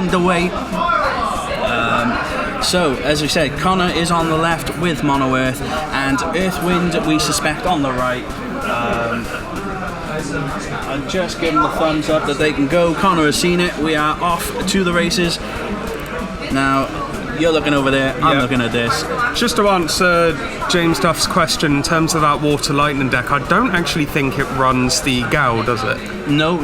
lead the way. So, as we said, Connor is on the left with Mono Earth, and Earthwind we suspect on the right. I'll just give them the thumbs up that they can go. Connor has seen it. We are off to the races. Now, you're looking over there, I'm looking at this. Just to answer James Duff's question, in terms of that Water Lightning deck, I don't actually think it runs the Gao, does it? No,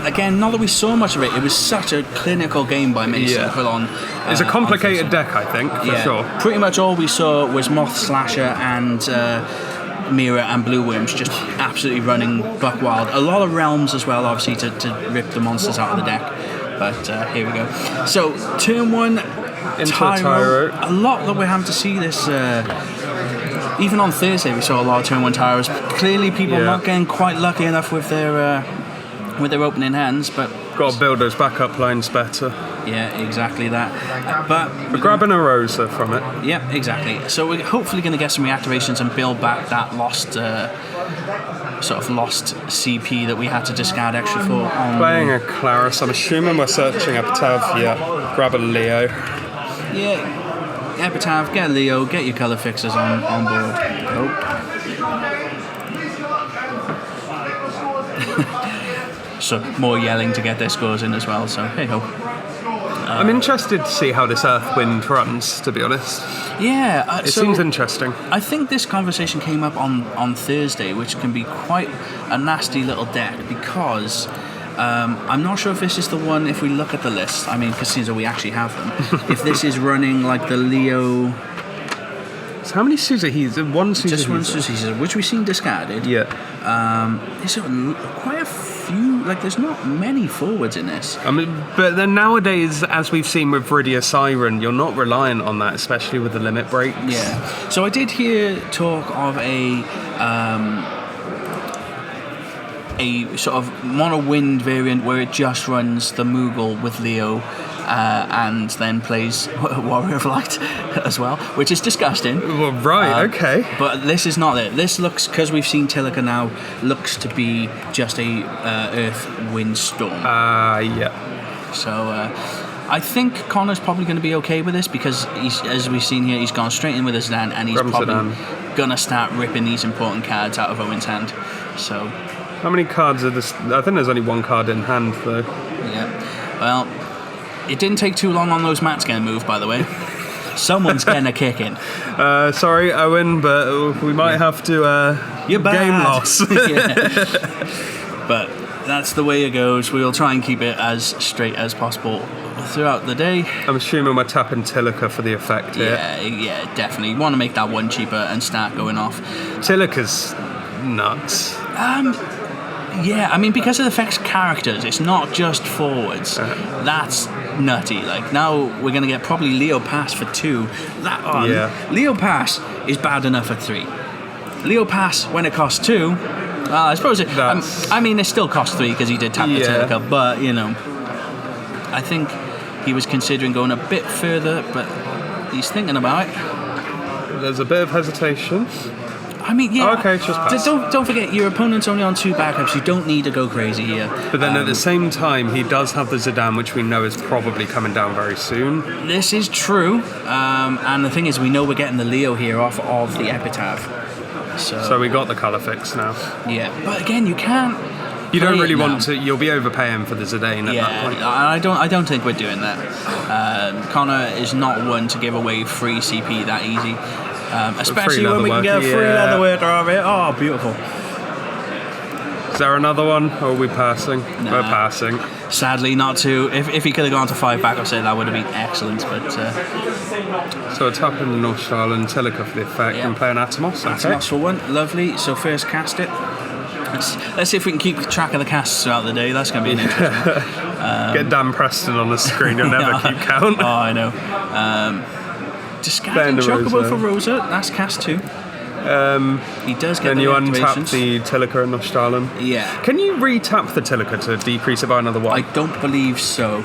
again, not that we saw much of it. It was such a clinical game by Mason put on. It's a complicated deck, I think, for sure. Pretty much all we saw was Moth Slasher and Mira and Blue Worms just absolutely running buck wild. A lot of realms as well, obviously, to rip the monsters out of the deck. But here we go. So, turn one, Tyro. A lot that we're having to see this. Even on Thursday, we saw a lot of turn one Tyros. Clearly, people not getting quite lucky enough with their opening hands, but got to build those backup lines better. Yeah, exactly that. But we're grabbing a Rosa from it. Yeah, exactly. So we're hopefully going to get some reactivations and build back that lost CP that we had to discard extra for. Playing a Claris, I'm assuming we're searching Epitaph. Yeah, grab a Leo. Yeah. Epitaph, get Leo, get your colour fixers on board. Oh. So more yelling to get their scores in as well, so hey ho. I'm interested to see how this Earthwind runs, to be honest. Yeah. It seems interesting. I think this conversation came up on Thursday, which can be quite a nasty little deck because I'm not sure if this is the one, if we look at the list, I mean, because since we actually have them, if this is running like the Leo... So how many Suzuhis? One Suzuhi. Just one Suzuhi, which we've seen discarded. Yeah. There's quite a few, like there's not many forwards in this. I mean, but then nowadays, as we've seen with Viridia Siren, you're not reliant on that, especially with the limit breaks. Yeah. So I did hear talk of a sort of mono wind variant where it just runs the Moogle with Leo and then plays Warrior of Light as well, which is disgusting. Well, right, okay. But this is not it. This looks, because we've seen Tilica now, looks to be just a Earth Wind Storm. Yeah. So I think Connor's probably going to be okay with this because, as we've seen here, he's gone straight in with his hand and he's probably going to start ripping these important cards out of Owen's hand. So... How many cards are this? I think there's only one card in hand, though. Yeah. Well, it didn't take too long on those mats getting moved, by the way. Someone's getting a kick in. Sorry, Owen, but we might have to... You're bad. Game loss. But that's the way it goes. We'll try and keep it as straight as possible throughout the day. I'm assuming we're tapping Tilica for the effect here. Yeah, definitely. You want to make that one cheaper and start going off. Tilica's nuts. Yeah, I mean, because it affects characters, it's not just forwards. That's nutty. Like, now we're going to get probably Leo Pass for 2. Leo Pass is bad enough at 3. Leo Pass, when it costs 2, I suppose it... I mean, it still costs 3 because he did tap the Tilica, but, you know, I think he was considering going a bit further, but he's thinking about it. There's a bit of hesitation. I mean, yeah. Okay, just pass. Don't forget, your opponent's only on 2 backups. You don't need to go crazy here. But then at the same time, he does have the Zidane, which we know is probably coming down very soon. This is true. And the thing is, we know we're getting the Leo here off of the Epitaph. So we got the colour fix now. Yeah, but again, you can't... You don't really want to... You'll be overpaying for the Zidane at that point. I don't think we're doing that. Connor is not one to give away free CP that easy. Especially when we can get a free leather worker of it. Oh, beautiful. Is there another one, or are we passing? Nah. We're passing. Sadly, not to. If he could have gone to 5 backups, that would have been excellent. But so it's tapping the Northstar and Tilica for the effect and playing Atomos. Atomos for 1, lovely. So first cast it. Let's see if we can keep track of the casts throughout the day. That's going to be an interesting. Get Dan Preston on the screen. You'll never keep count. Oh, I know. Discarding Chocobo for Rosa. That's cast 2. He does get. Then you untap the Tilica and Nostalum. Yeah. Can you re-tap the Tilica to decrease it by another 1? I don't believe so.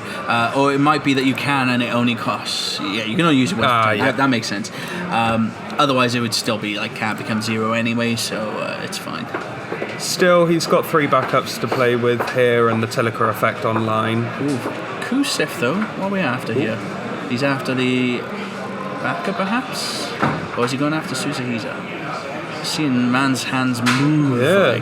Or it might be that you can and it only costs... Yeah, you can only use it once. That makes sense. Otherwise, it would still be like can't become 0 anyway, so it's fine. Still, he's got 3 backups to play with here and the Tilica effect online. Ooh, Who's Sif though? What are we after here? He's after the backup perhaps? Or is he going after Suzuhiza? Seeing man's hands move. Yeah.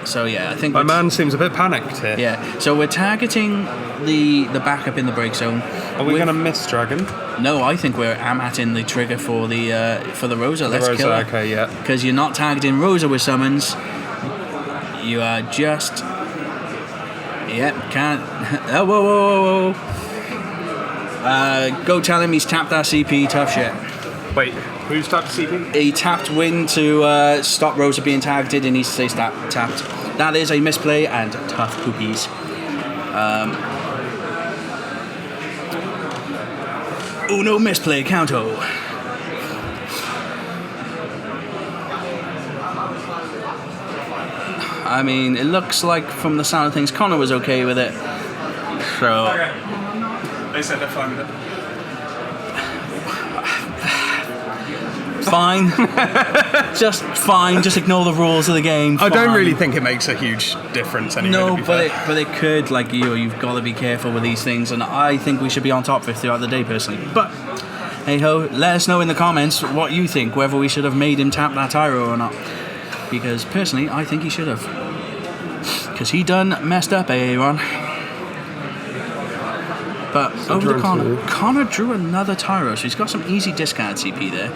So yeah, I think my man seems a bit panicked here. Yeah. So we're targeting the backup in the break zone. Are we going to miss Dragon? No, I think we're amatting the trigger for the Rosa. Let's kill her. Okay, yeah. Because you're not targeting Rosa with summons. You are just. Yep, can't. Oh, whoa. Go tell him he's tapped our CP. Tough shit. Wait, who's tapped CP? He tapped win to stop Rosa being targeted. He needs to stay tapped. That is a misplay and tough cookies. No misplay, Counto. I mean, it looks like from the sound of things, Connor was okay with it. So. Okay. They said they're fine with it. Fine. Just fine. Just ignore the rules of the game. I don't Fine. really think it makes a huge difference anyway. No, but it could. Like you've got to be careful with these things, and I think we should be on top of it throughout the day, personally. But hey ho, let us know in the comments what you think, whether we should have made him tap that Tyro or not. Because personally, I think he should have. Because he done messed up Aaron. But over to Connor. Connor drew another Tyro, so he's got some easy discard CP there.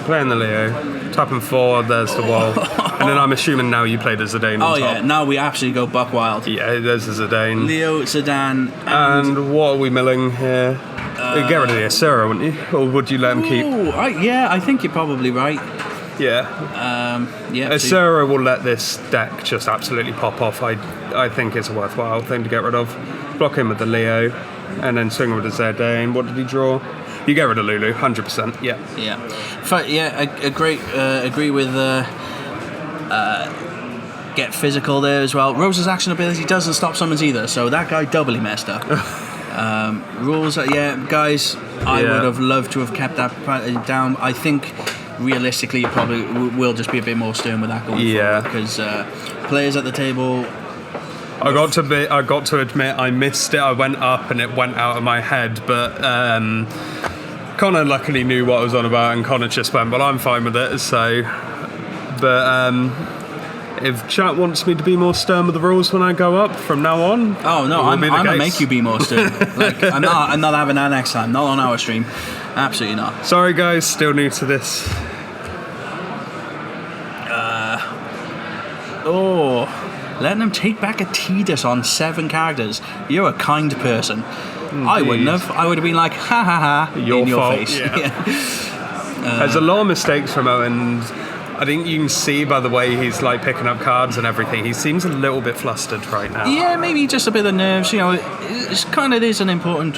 Playing the Leo, tapping 4, there's the wall. And then I'm assuming now you played as Zidane on top. Yeah, now we absolutely go buck wild. Yeah, there's the Zidane. Leo, Zidane, and what are we milling here? You'd get rid of the Asura, wouldn't you? Or would you let him keep? I think you're probably right. Yeah. Asura will let this deck just absolutely pop off. I think it's a worthwhile thing to get rid of. Block him with the Leo, and then swing with the Zidane. What did he draw? You get rid of Lulu, 100%. Yeah. Yeah. Agree with get physical there as well. Rose's action ability doesn't stop summons either, so that guy doubly messed up. Rules, guys. I would have loved to have kept that down. I think realistically, you probably will just be a bit more stern with that going forward because players at the table. I got to admit I missed it. I went up and it went out of my head, but Connor luckily knew what I was on about, and Connor just went, "Well, I'm fine with it." So, but if chat wants me to be more stern with the rules when I go up from now on, I'm gonna make you be more stern. I'm not having that next time. Not on our stream. Absolutely not. Sorry, guys. Still new to this. Letting him take back a Tidus on 7 characters. You're a kind person. Indeed. I wouldn't have. I would have been like, ha ha ha, your in your fault. face. Yeah. There's a lot of mistakes from Owen. I think you can see by the way he's like picking up cards and everything. He seems a little bit flustered right now. Yeah, maybe just a bit of nerves. It's kind of is an important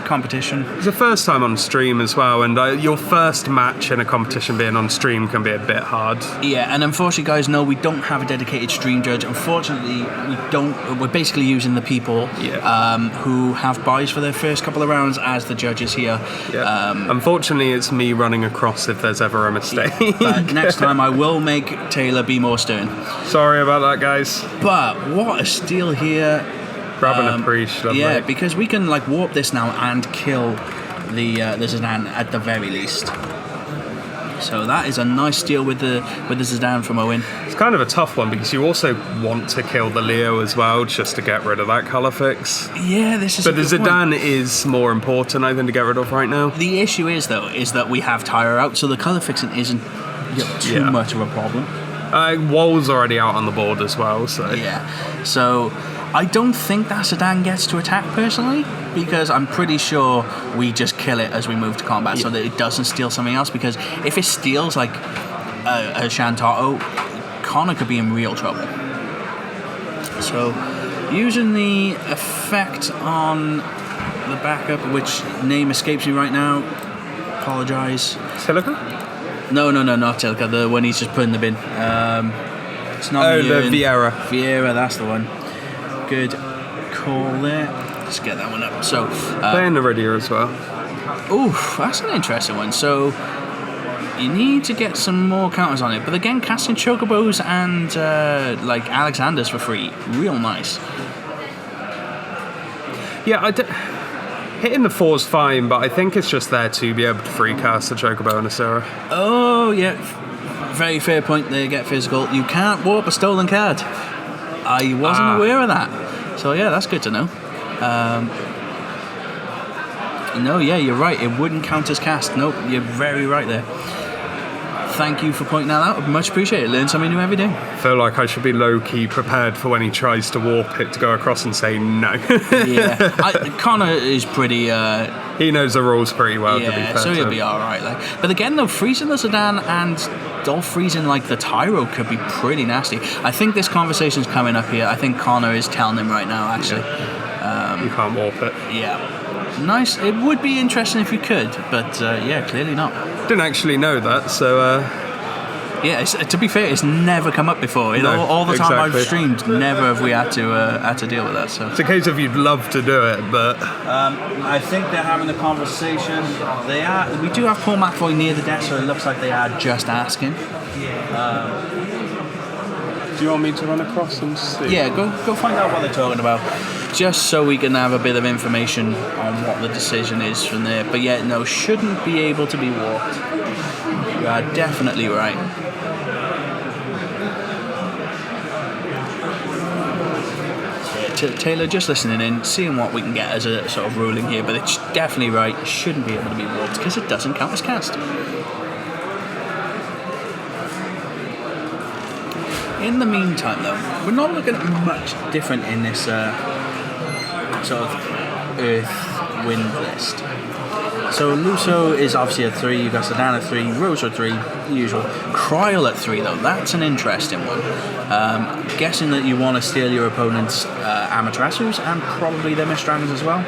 competition. It's the first time on stream as well, and your first match in a competition being on stream can be a bit hard. Yeah, and unfortunately, guys, no, we don't have a dedicated stream judge. Unfortunately, we're basically using the people who have buys for their first couple of rounds as the judges here. Yeah. Unfortunately, it's me running across if there's ever a mistake. But next time, I will make Taylor be more stern. Sorry about that, guys. But what a steal here. Grabbing a Preach, lovely. Yeah, because we can like warp this now and kill the Zidane at the very least. So that is a nice steal with the Zidane from Owen. It's kind of a tough one because you also want to kill the Leo as well, just to get rid of that colour fix. Yeah, this is. But the Zidane is more important, I think, to get rid of right now. The issue is that we have Tyra out, so the colour fixing isn't too much of a problem. Wall's already out on the board as well, so yeah. So I don't think that Zidane gets to attack personally, because I'm pretty sure we just kill it as we move to combat so that it doesn't steal something else, because if it steals like a Shantato, Connor could be in real trouble. So using the effect on the backup, which name escapes me right now, apologise. Silica? No, not Silica, the one he's just put in the bin. It's not the Vieira. Vieira, that's the one. Good call there. Let's get that one up. So playing the Iridia as well. Oof, that's an interesting one. So you need to get some more counters on it, but again, casting Chocobos and like Alexander's for free, real nice. Yeah, hitting the 4's fine, but I think it's just there to be able to free cast a Chocobo and a Terra. Oh, yeah. Very fair point there, get physical. You can't warp a stolen card. I wasn't aware of that. So, yeah, that's good to know. No, yeah, you're right. It wouldn't count as cast. Nope, you're very right there. Thank you for pointing that out. Much appreciated. Learn something new every day. I feel like I should be low-key prepared for when he tries to warp it to go across and say no. Yeah, Connor is pretty... he knows the rules pretty well, to be fair. So he'll be alright. But again, though, freezing the Sedan and freezing like the Tyro could be pretty nasty. I think this conversation's coming up here. I think Connor is telling him right now, actually. You can't warp it. Yeah. Nice. It would be interesting if you could, but clearly not. Didn't actually know that, so... Yeah, to be fair, it's never come up before. All the time I've streamed, never have we had to deal with that. So it's a case of you'd love to do it, but I think they're having a conversation. They are. We do have Paul McAvoy near the desk, so it looks like they are just asking. Do you want me to run across and see? Yeah, go find out what they're talking about, just so we can have a bit of information on what the decision is from there. But yeah, no, shouldn't be able to be warped. You are definitely right. Taylor, just listening in, seeing what we can get as a sort of ruling here, but it's definitely right. It shouldn't be able to be warped because it doesn't count as cast. In the meantime, though, we're not looking at much different in this sort of Earth Wind list. So Luso is obviously at 3, you've got Sedan at 3, Rose at 3, the usual. Kryl at 3, though, that's an interesting one. Guessing that you want to steal your opponent's Amaterasu's and probably their Mist Dragons as well.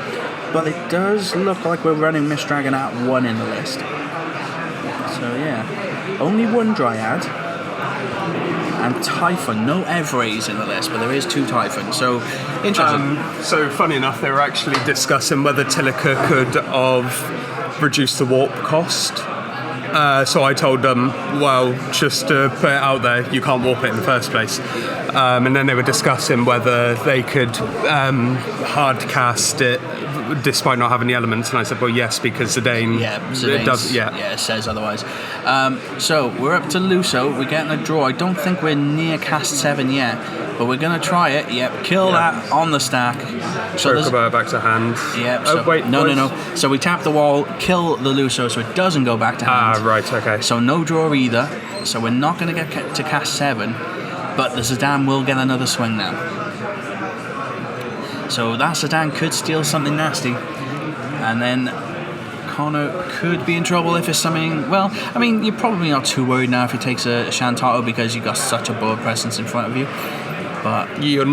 But it does look like we're running Mist Dragon at 1 in the list. So yeah, only 1 Dryad. And Typhon, no Evrays in the list, but there is 2 Typhon, so interesting. So funny enough, they were actually discussing whether Tilica could have reduced the warp cost. So I told them, well, just to put it out there, you can't warp it in the first place. And then they were discussing whether they could hard cast it despite not having the elements, and I said, well, yes, because Zidane, it does, it says otherwise. So we're up to Luso. We're getting a draw. I don't think we're near cast 7 yet, but we're going to try it. Kill that on the stack. Chocobo back to hand. Wait. No. So we tap the wall, kill the Luso, so it doesn't go back to hand. Right, okay. So no draw either. So we're not going to get to cast 7, but the Zidane will get another swing now. So that Sedan could steal something nasty, and then Connor could be in trouble if it's something. Well, I mean, you're probably not too worried now if he takes a Shantato because you've got such a board presence in front of you. But you're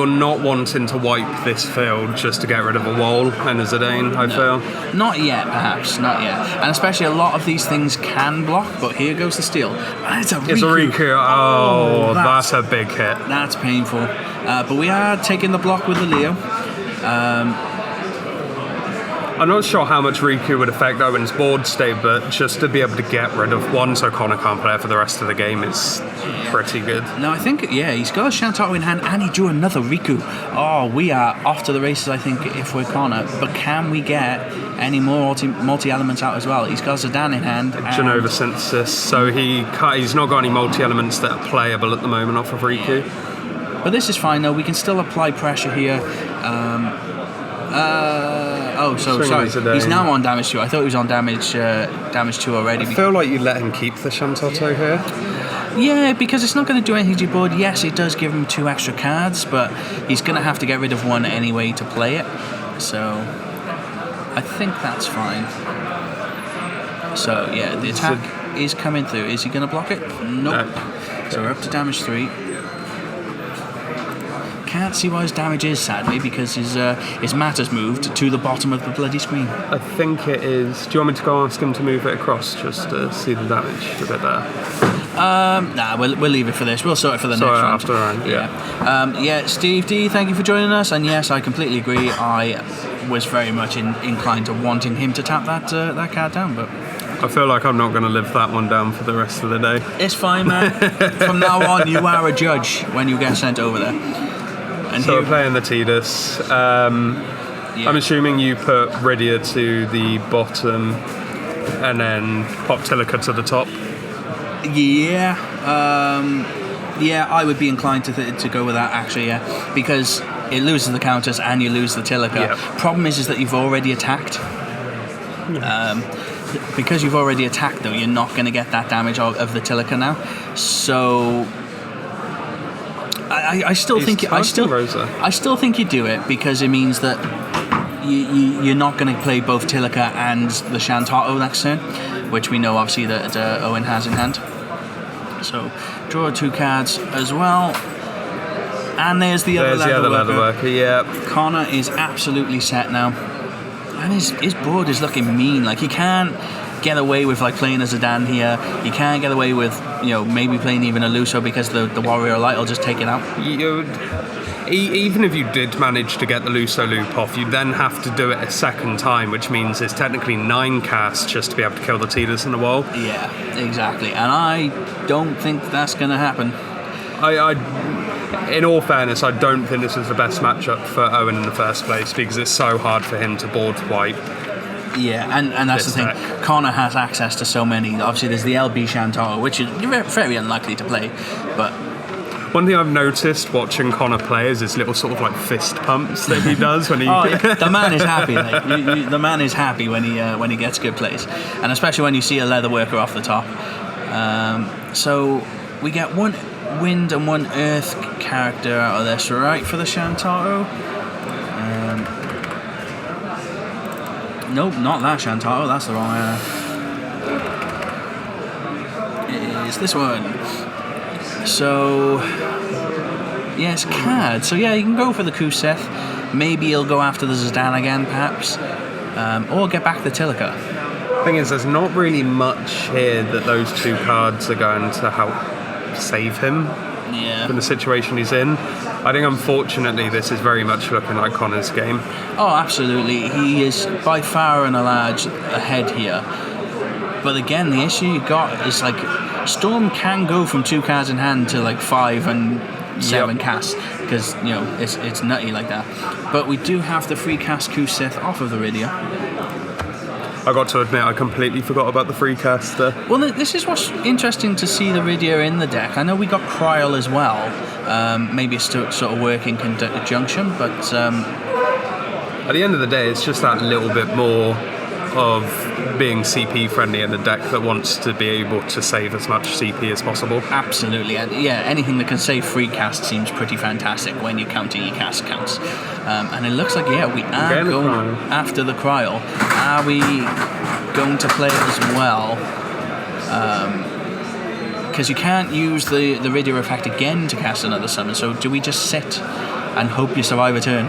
not wanting to wipe this field just to get rid of a wall and a Zidane, I feel. Not yet, perhaps, not yet. And especially a lot of these things can block, but here goes the steal. And it's a Riku. Oh, that's a big hit. That's painful. But we are taking the block with the Leo. I'm not sure how much Riku would affect Owen's board state, but just to be able to get rid of one so Connor can't play it for the rest of the game is pretty good. No, I think, he's got a Shantato in hand and he drew another Riku. Oh, we are off to the races, I think, if we're Connor. But can we get any more multi-elements out as well? He's got Zidane in hand. Genova Synthesis, so he's not got any multi-elements that are playable at the moment off of Riku. But this is fine, though. We can still apply pressure here. Sorry. He's now on damage 2. I thought he was on damage 2 already. I feel like you let him keep the Shantato here. Yeah, because it's not going to do anything to your board. Yes, it does give him 2 extra cards, but he's going to have to get rid of 1 anyway to play it. So I think that's fine. So yeah, the attack is coming through. Is he going to block it? Nope. No. So we're up to damage 3. Can't see why his damage is, sadly, because his matter's moved to the bottom of the bloody screen. I think it is. Do you want me to go ask him to move it across just to see the damage a bit better? Nah, we'll leave it for this. We'll sort it for the next round. After round, yeah. Steve D, thank you for joining us. And yes, I completely agree. I was very much inclined to wanting him to tap that card down, but I feel like I'm not going to live that one down for the rest of the day. It's fine, man. From now on, you are a judge when you get sent over there. And so we're playing the Tidus. I'm assuming you put Rydia to the bottom and then pop Tilica to the top. Yeah, I would be inclined to go with that actually. Yeah, because it loses the counters and you lose the Tilica. Yeah. Problem is that you've already attacked. Because you've already attacked, though, you're not going to get that damage of the Tilica now. So I still think you do it, because it means that you're not going to play both Tilica and the Shantato next turn, which we know obviously that Owen has in hand. So draw 2 cards as well. And there's the other leather worker. Yeah. Connor is absolutely set now. And his board is looking mean. Like, he can't get away with like playing a Zidane here. He can't get away with, maybe playing even a Luso, because the Warrior Light will just take it out. Even if you did manage to get the Luso loop off, you then have to do it a second time, which means it's technically 9 casts just to be able to kill the Tidus in the wall. Yeah, exactly. And I don't think that's going to happen. In all fairness, I don't think this is the best matchup for Owen in the first place, because it's so hard for him to board wipe. Yeah, and that's the thing. Deck. Connor has access to so many. Obviously, there's the LB Shantaro, which is very unlikely to play. But one thing I've noticed watching Connor play is his little sort of like fist pumps that he does when he. The man is happy. Like, the man is happy when he gets good plays, and especially when you see a leather worker off the top. So we get 1 wind and 1 earth character out of this, right, for the Shantaro. Nope, not that Shantaro, that's the wrong It is this one. So, yes, card. So yeah, you can go for the Kuseth. Maybe he'll go after the Zidane again, perhaps. Or get back the Tilica. Thing is, there's not really much here that those 2 cards are going to help save him in the situation he's in. I think, unfortunately, this is very much looking like Connor's game. Oh, absolutely. He is by far and a large ahead here. But again, the issue you got is, like, Storm can go from 2 cards in hand to like 5 and 7 casts, because it's nutty like that. But we do have the free cast Kuseth off of the Rydia. I got to admit, I completely forgot about the free caster. Well, this is what's interesting to see the Rydia in the deck. I know we got Kryl as well. Maybe it's sort of working conjunction, but at the end of the day, it's just that little bit more of being CP friendly in the deck that wants to be able to save as much CP as possible. Absolutely, and anything that can save free cast seems pretty fantastic when you counter your cast counts. And it looks like we are going after the Kryl. Are we going to play it as well? Because you can't use the Rydia effect again to cast another summon, so do we just sit and hope you survive a turn?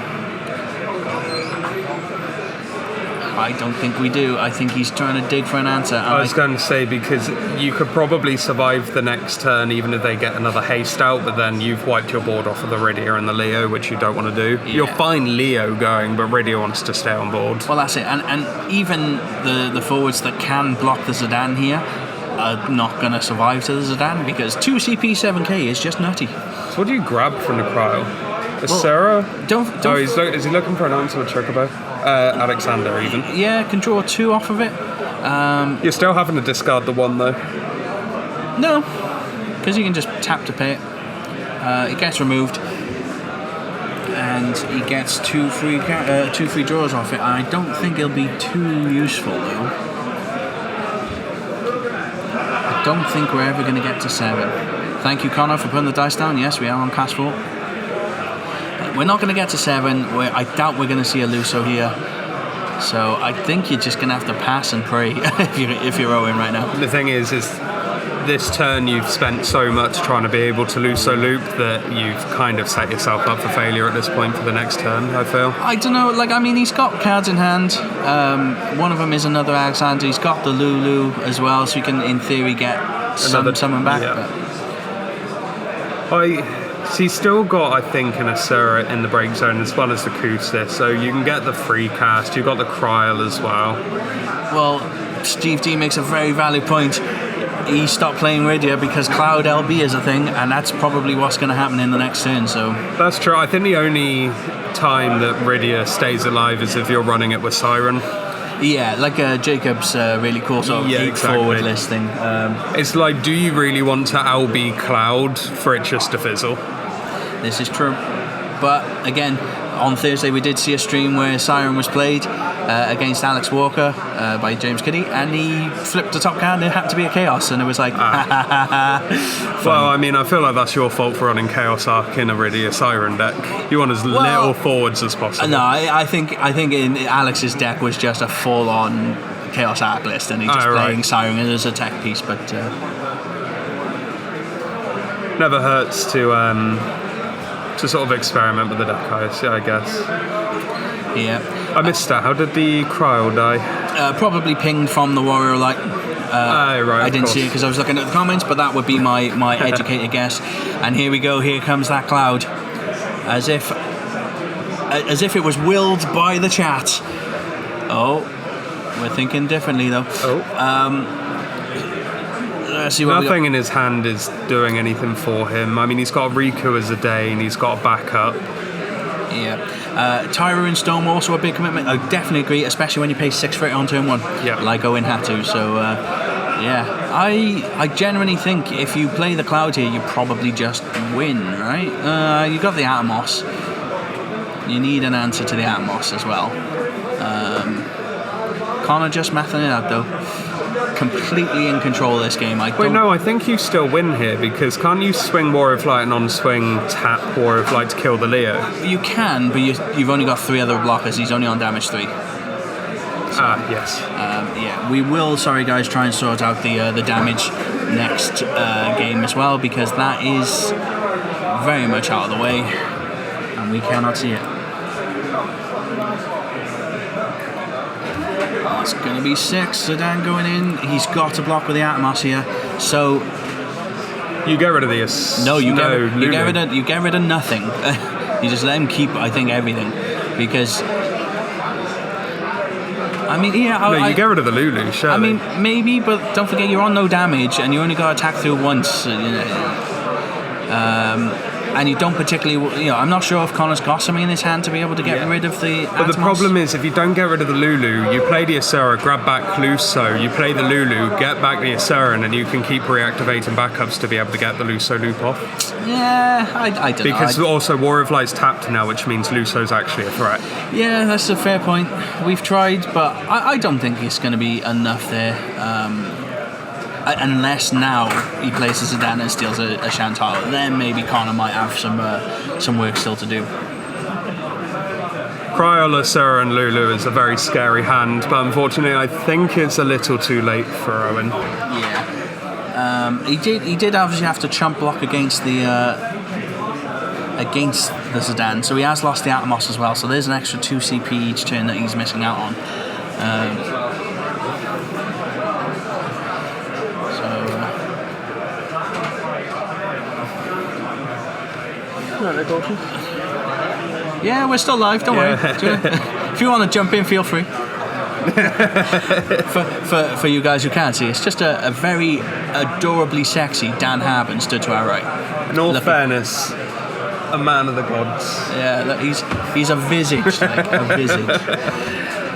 I don't think we do. I think he's trying to dig for an answer. I was going to say, because you could probably survive the next turn even if they get another haste out, but then you've wiped your board off of the Rydia and the Leo, which you don't want to do. Yeah. You'll find Leo going, but Rydia wants to stay on board. Well, that's it. And even the forwards that can block the Zidane here are not going to survive to the Zidane, because 2 CP 7k is just nutty. So what do you grab from the Kryl? Terra? Is he looking for an answer with Chocobo? Alexander, even. Yeah, can draw 2 off of it. You're still having to discard the 1, though. No, because you can just tap to pay it. It gets removed, and he gets 2 free draws off it. I don't think it'll be too useful, though. I don't think we're ever going to get to 7. Thank you, Connor, for putting the dice down. Yes, we are on cast 4. We're not going to get to 7. I doubt we're going to see a Luso here. So I think you're just going to have to pass and pray if you're Owen right now. The thing is this turn you've spent so much trying to be able to Luso loop that you've kind of set yourself up for failure at this point for the next turn, I feel. I don't know. He's got cards in hand. One of them is another Alexander. He's got the Lulu as well, so he can, in theory, get someone back. Yeah. He's still got, I think, an Asura in the break zone as well as the Kuseth, so you can get the free cast. You've got the Kryl as well. Well, Steve D makes a very valid point. He stopped playing Rydia because Cloud LB is a thing, and that's probably what's going to happen in the next turn. So that's true. I think the only time that Rydia stays alive is if you're running it with Siren. Yeah, like Jacob's really cool sort of forward list thing. It's like, do you really want to LB Cloud for it just to fizzle? This is true. But again, on Thursday we did see a stream where Siren was played against Alex Walker by James Kiddy, and he flipped the top card and it happened to be a Chaos, and it was like, Well, I mean, I feel like that's your fault for running Chaos Arc in a Rydia Siren deck. You want as little forwards as possible. No, I think in Alex's deck was just a full-on Chaos Arc list, and he's just playing Siren as a tech piece, but... Never hurts to sort of experiment with the deck, I guess. Yeah. I missed that. How did the Cryo die? Probably pinged from the Warrior Light. I didn't see it because I was looking at the comments, but that would be my educated guess. And here we go. Here comes that cloud, as if it was willed by the chat. Oh, we're thinking differently though. Let's see what Nothing in his hand is doing anything for him. I mean, he's got Riku as a Dane, he's got a backup. Yeah. Tyra and Storm also a big commitment. I definitely agree, especially when you pay 6 for it on turn 1, like Owen had to. So, I genuinely think if you play the Cloud here, you probably just win, right? You got the Atmos. You need an answer to the Atmos as well. Connor just mathing it out, though. Completely in control of this game. I think you still win here, because can't you swing War of Light and on swing tap War of Light to kill the Leo? You can, but you've only got 3 other blockers. He's only on damage 3. Yes. We will, sorry guys, try and sort out the damage next game as well, because that is very much out of the way and we cannot see it. It's going to be 6. Zidane going in. He's got to block with the Atmos here. So you get rid of the you get rid of nothing. You just let him keep, I think, everything, because I mean, you get rid of the Lulu. Surely. I mean, maybe, but don't forget you're on no damage and you only got to attack through once. And you don't particularly, I'm not sure if Connor's got something in his hand to be able to get rid of the Atmos. But the problem is, if you don't get rid of the Lulu, you play the Asura, grab back Luso, you play the Lulu, get back the Asura, and then you can keep reactivating backups to be able to get the Luso loop off. Yeah, I don't know. Because also War of Light's tapped now, which means Luso's actually a threat. Yeah, that's a fair point. We've tried, but I don't think it's going to be enough there. Unless now he places it down and steals a Chantal, then maybe Connor might have some work still to do. Cryo, Sarah and Lulu is a very scary hand, but unfortunately I think it's a little too late for Owen. Yeah. He did obviously have to chump block against the Zidane, so he has lost the Atmos as well, so there's an extra 2 CP each turn that he's missing out on. Yeah, we're still live, don't worry. If you want to jump in, feel free. for you guys who can't see, it's just a very adorably sexy Dan Harben stood to our right. In all fairness, a man of the gods. Yeah, look, he's a visage, like a visage.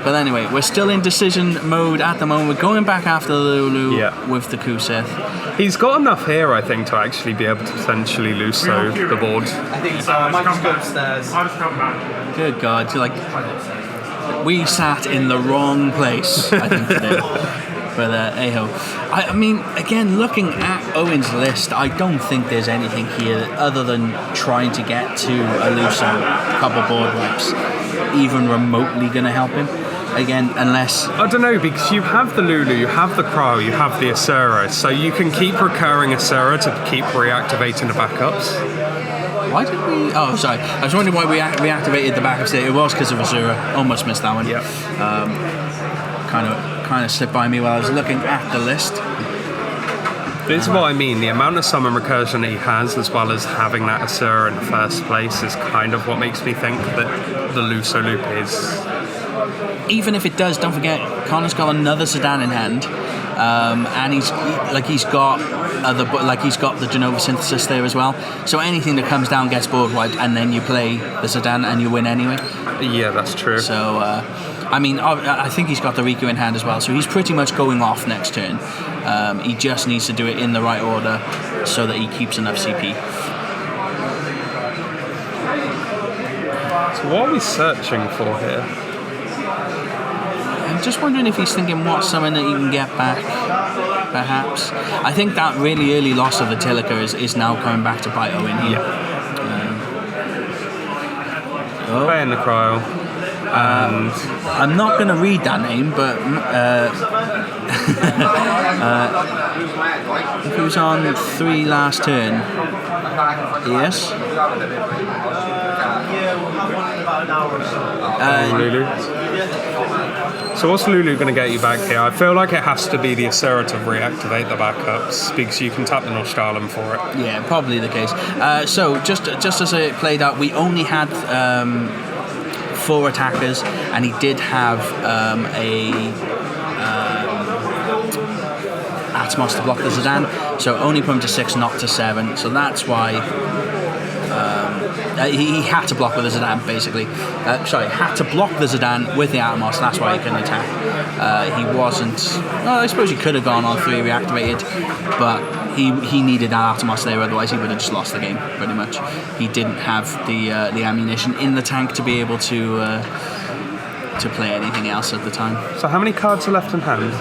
But anyway, we're still in decision mode at the moment. We're going back after the Lulu with the Kuseth. He's got enough here, I think, to actually be able to potentially Luso the board. I think so. I might just go upstairs. I'll just come back. Good God, we sat in the wrong place, I think, today. But hey-ho. I mean, again, looking at Owen's list, I don't think there's anything here other than trying to get to a Luso, couple board wipes, even remotely going to help him. Again, unless... I don't know, because you have the Lulu, you have the Cryo, you have the Asura, so you can keep recurring Asura to keep reactivating the backups. Why did we... Oh, sorry. I was wondering why we reactivated the backups there. It was because of Asura. Almost missed that one. Yep. Kind of slipped by me while I was looking at the list. This is what I mean. The amount of summon recursion that he has, as well as having that Asura in the first place, is kind of what makes me think that the Luso loop is... Even if it does, don't forget, Connor's got another Zidane in hand. and he's got the Genova synthesis there as well. So anything that comes down gets board wiped, and then you play the Zidane and you win anyway. Yeah, that's true. So I think he's got the Riku in hand as well. So he's pretty much going off next turn. He just needs to do it in the right order so that he keeps enough CP. So what are we searching for here? I'm just wondering if he's thinking what's something that he can get back, perhaps. I think that really early loss of the Tilica is now coming back to bite Owen here. Playing the cryo. And I'm not going to read that name, but if he was on 3 last turn, yes. Lulu. So what's Lulu going to get you back here? I feel like it has to be the Asura to reactivate the backups because you can tap the Nostalum for it. Yeah, probably the case. So just as it played out, we only had 4 attackers, and he did have Atmos to block the Zidane, so only put him to 6, not to 7. So that's why he had to block with the Zidane, basically. Had to block the Zidane with the Atmos. That's why he couldn't attack. He wasn't. Well, I suppose he could have gone on 3 reactivated, but he needed that Atmos there. Otherwise, he would have just lost the game pretty much. He didn't have the ammunition in the tank to be able to play anything else at the time. So how many cards are left in hand? Is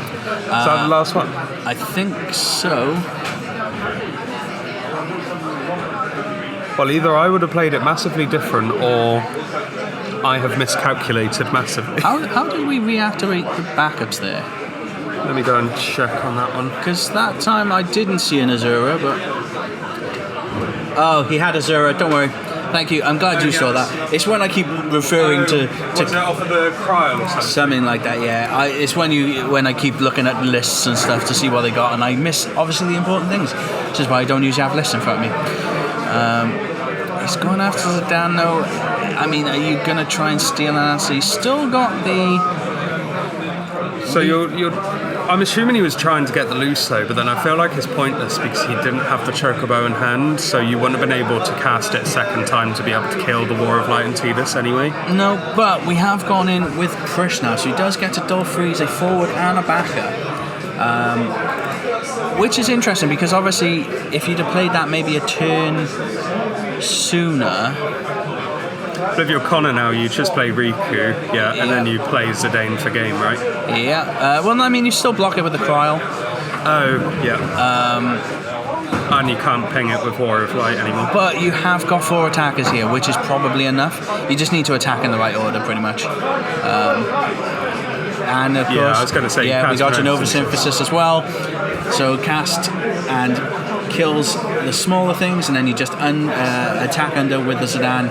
that the last one? I think so. Well, either I would have played it massively different, or I have miscalculated massively. How did we reactivate the backups there? Let me go and check on that one. Because that time I didn't see an Azura, but... Oh, he had Azura, don't worry. Thank you, I'm glad you saw that. It's when I keep referring to... Was it off of the cryo or something? Something like that, yeah. It's when I keep looking at lists and stuff to see what they got, and I miss, obviously, the important things. Which is why I don't usually have lists in front of me. He's going after Zidane though. I mean, are you going to try and steal an answer? He's still got the... So you're... I'm assuming he was trying to get the Luso, but then I feel like it's pointless because he didn't have the Chocobo in hand, so you wouldn't have been able to cast it a second time to be able to kill the War of Light and Tidus anyway. No, but we have gone in with Krish now, so he does get to Dull Freeze, a forward and a backer. Which is interesting because obviously if you'd have played that maybe a turn sooner... But if you're Connor now, you just play Riku, and then you play Zidane for game, right? Yeah. Well, I mean, you still block it with the Cryo. Oh, yeah. And you can't ping it with War of Light anymore. But you have got 4 attackers here, which is probably enough. You just need to attack in the right order, pretty much. And of course, I was going to say, we got Genova Synthesis as well. So cast and kills the smaller things, and then you just attack under with the Zidane.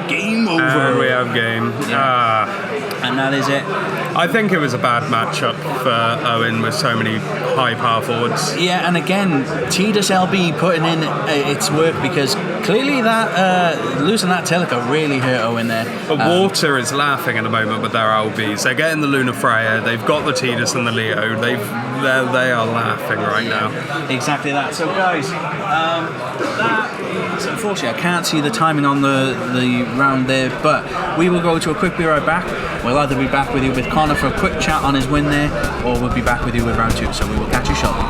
Game over. We have game. Yeah. And that is it. I think it was a bad matchup for Owen with so many high power forwards. Yeah, and again, Tidus LB putting in its work because clearly that losing that Tilica really hurt Owen there. But Water is laughing at the moment with their LBs. They're getting the Luna Freya, they've got the Tidus and the Leo. They are laughing right now. Exactly that. So guys, so unfortunately I can't see the timing on the round there, but we will go to a quick be right back. We'll either be back with you with Connor for a quick chat on his win there, or we'll be back with you with round 2. So we will catch you shortly.